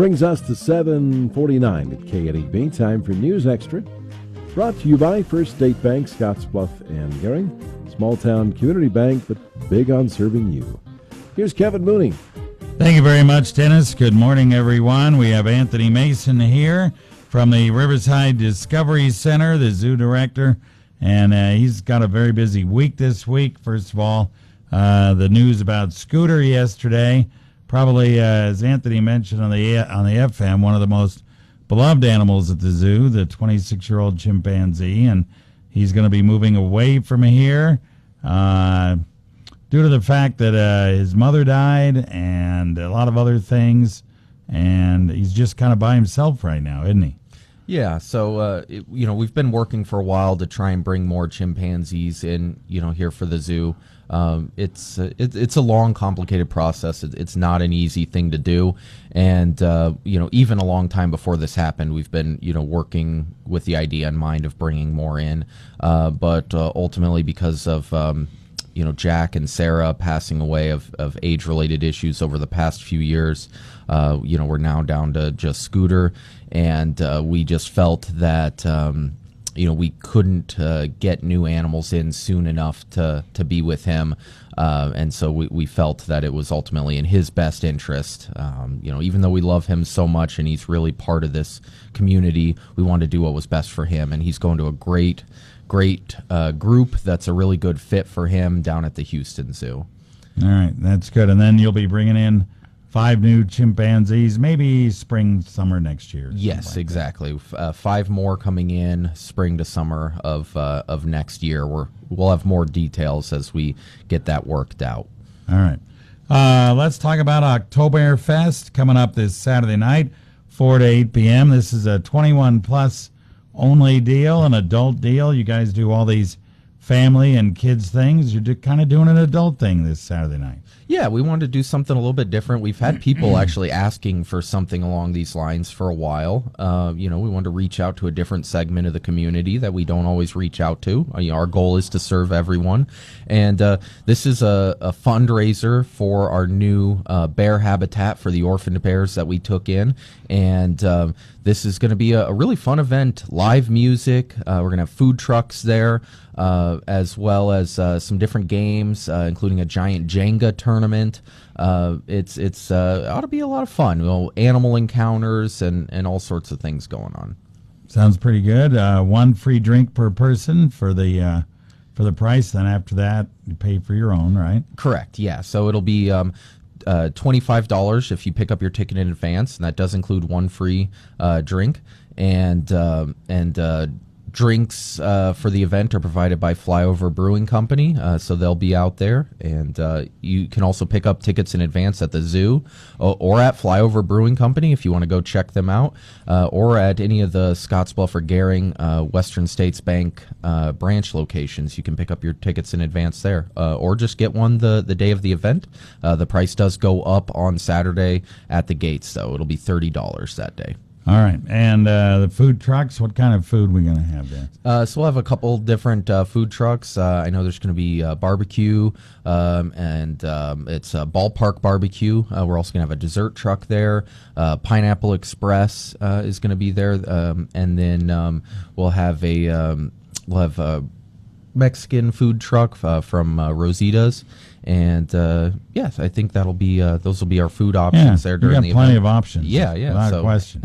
brings us to 7:49 at KNEB. Time for News Extra. Brought to you by First State Bank, Scottsbluff and Gering. Small town community bank, but big on serving you. Here's Kevin Mooney. Thank you very much, Dennis. Good morning, everyone. We have Anthony Mason here from the Riverside Discovery Center, the zoo director, and he's got a very busy week this week. First of all, the news about Scooter yesterday, probably as Anthony mentioned on the FM, one of the most beloved animals at the zoo, the 26-year-old chimpanzee, and he's going to be moving away from here due to the fact that his mother died and a lot of other things, and he's just kind of by himself right now, isn't he? Yeah, so, we've been working for a while to try and bring more chimpanzees in, here for the zoo. It's a long, complicated process. It's not an easy thing to do. And, even a long time before this happened, we've been, working with the idea in mind of bringing more in. But ultimately, because of, Jack and Sarah passing away of age-related issues over the past few years, we're now down to just Scooter. And we just felt that, we couldn't get new animals in soon enough to be with him. And so we felt that it was ultimately in his best interest. Even though we love him so much and he's really part of this community, we wanted to do what was best for him. And he's going to a great group that's a really good fit for him down at the Houston Zoo. All right, that's good. And then you'll be bringing in 5 new chimpanzees, maybe spring, summer next year. Yes, like exactly. 5 more coming in spring to summer of next year. We'll have more details as we get that worked out. All right. Let's talk about OctoBearFest coming up this Saturday night, 4 to 8 p.m. This is a 21-plus only deal, an adult deal. You guys do all these family and kids things. You're kind of doing an adult thing this Saturday night. Yeah, we wanted to do something a little bit different. We've had people actually asking for something along these lines for a while. We wanted to reach out to a different segment of the community that we don't always reach out to. Our goal is to serve everyone. And this is a fundraiser for our new bear habitat for the orphaned bears that we took in. And this is going to be a really fun event, live music. We're going to have food trucks there, as well as some different games, including a giant Jenga tournament. It's ought to be a lot of fun. Animal encounters and all sorts of things going on. Sounds pretty good. 1 free drink per person for the price. Then after that, you pay for your own, right? Correct. Yeah. So it'll be $25 if you pick up your ticket in advance, and that does include 1 free drink. And drinks for the event are provided by Flyover Brewing Company, so they'll be out there. And you can also pick up tickets in advance at the zoo or at Flyover Brewing Company if you want to go check them out, or at any of the Scottsbluff or Gering Western States Bank branch locations. You can pick up your tickets in advance there, or just get one the day of the event. The price does go up on Saturday at the gates, though. It'll be $30 that day. All right. And the food trucks, what kind of food are we going to have there? So we'll have a couple different food trucks. I know there's going to be barbecue, and it's a ballpark barbecue. We're also going to have a dessert truck there. Pineapple Express is going to be there. And then we'll have a Mexican food truck from Rosita's. And yes, I think that'll be those will be our food options there during the event. Plenty of options. Yeah, without a question.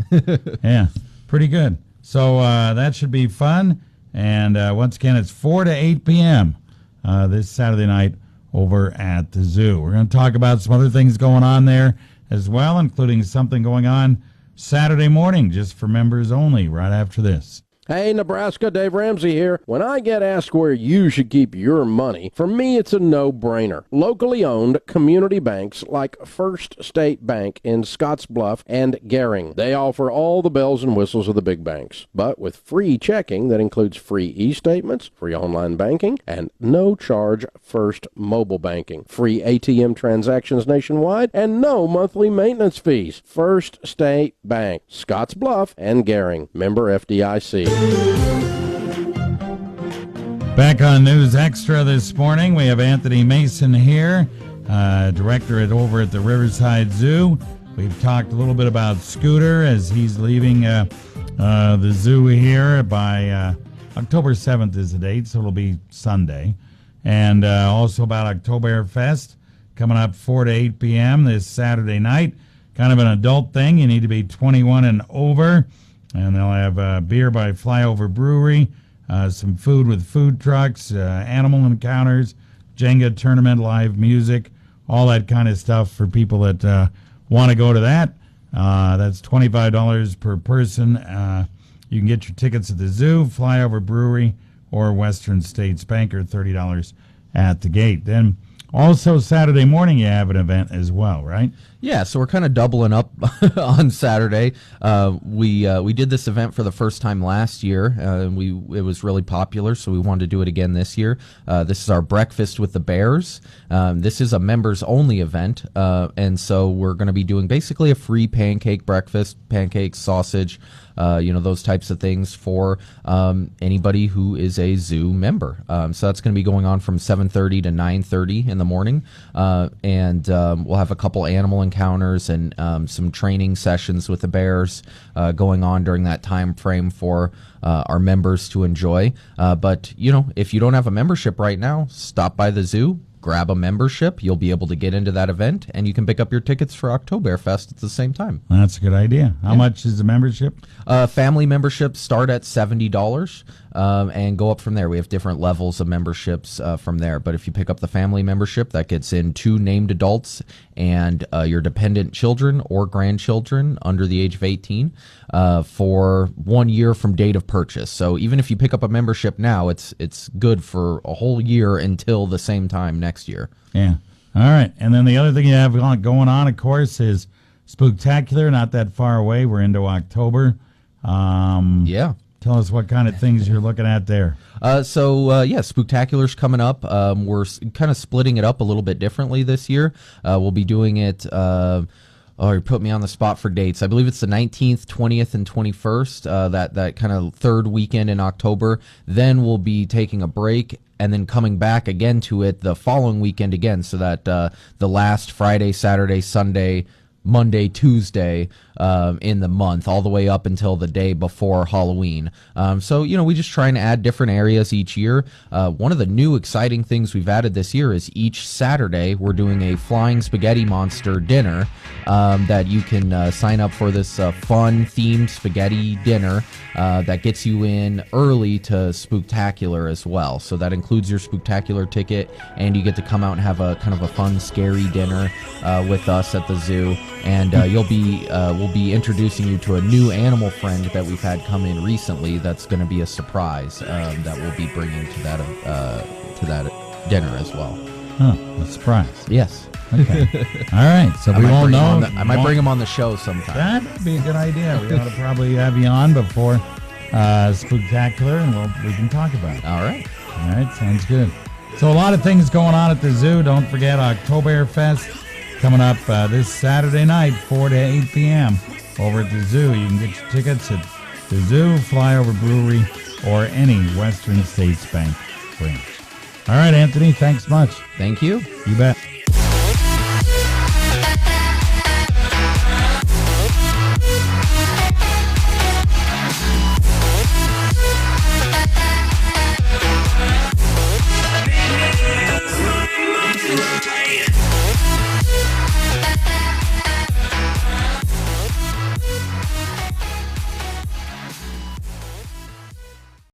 Yeah, pretty good. So that should be fun. And once again, it's 4 to 8 p.m. This Saturday night over at the zoo. We're going to talk about some other things going on there as well, including something going on Saturday morning just for members only right after this. Hey, Nebraska, Dave Ramsey here. When I get asked where you should keep your money, for me it's a no-brainer. Locally owned community banks like First State Bank in Scottsbluff and Gering. They offer all the bells and whistles of the big banks, but with free checking that includes free e-statements, free online banking, and no-charge First mobile banking, free ATM transactions nationwide, and no monthly maintenance fees. First State Bank, Scottsbluff and Gering. Member FDIC. Back on News Extra this morning, we have Anthony Mason here, director over at the Riverside Zoo. We've talked a little bit about Scooter as he's leaving the zoo here by October 7th is the date, so it'll be Sunday. And also about OctoBearFest coming up 4 to 8 p.m. this Saturday night. Kind of an adult thing. You need to be 21 and over. And they'll have beer by Flyover Brewery, some food with food trucks, animal encounters, Jenga tournament, live music, all that kind of stuff for people that want to go to that. That's $25 per person. You can get your tickets at the zoo, Flyover Brewery, or Western States Bank, or $30 at the gate. Then also Saturday morning you have an event as well, right? Yeah, so we're kind of doubling up on Saturday. We did this event for the first time last year. It was really popular, so we wanted to do it again this year. This is our Breakfast with the Bears. This is a members-only event, and so we're going to be doing basically a free pancake breakfast, pancakes, sausage, those types of things for anybody who is a zoo member. So that's going to be going on from 7:30 to 9:30 in the morning, and we'll have a couple animal encounters and some training sessions with the bears going on during that time frame for our members to enjoy. But if you don't have a membership right now, stop by the zoo, grab a membership. You'll be able to get into that event, and you can pick up your tickets for OctoBearFest at the same time. That's a good idea. How much is the membership? Family memberships start at $70 and go up from there. We have different levels of memberships from there. But if you pick up the family membership, that gets in 2 named adults and your dependent children or grandchildren under the age of 18 for 1 year from date of purchase. So even if you pick up a membership now, it's good for a whole year until the same time next year. Yeah. All right. And then the other thing you have going on, of course, is Spooktacular, not that far away. We're into October. Yeah. Tell us what kind of things you're looking at there. Spooktacular's coming up. We're kind of splitting it up a little bit differently this year. We'll be doing it... you put me on the spot for dates. I believe it's the 19th, 20th, and 21st, that kind of third weekend in October. Then we'll be taking a break and then coming back again to it the following weekend again, so that the last Friday, Saturday, Sunday, Monday, Tuesday in the month, all the way up until the day before Halloween. We just try and add different areas each year. One of the new exciting things we've added this year is each Saturday we're doing a Flying Spaghetti Monster dinner that you can sign up for, this fun themed spaghetti dinner that gets you in early to Spooktacular as well. So that includes your Spooktacular ticket, and you get to come out and have a kind of a fun, scary dinner with us at the zoo. And we'll be introducing you to a new animal friend that we've had come in recently. That's going to be a surprise that we'll be bringing to that dinner as well. Huh, a surprise. Yes. Okay. All right. So we won't know. I might bring him on the show sometime. That would be a good idea. We ought to probably have you on before Spooktacular, and we can talk about it. All right. All right. Sounds good. So a lot of things going on at the zoo. Don't forget OctoBearFest coming up this Saturday night, 4 to 8 p.m. over at the zoo. You can get your tickets at the zoo, Flyover Brewery, or any Western States Bank branch. All right, Anthony, thanks much. Thank you. You bet.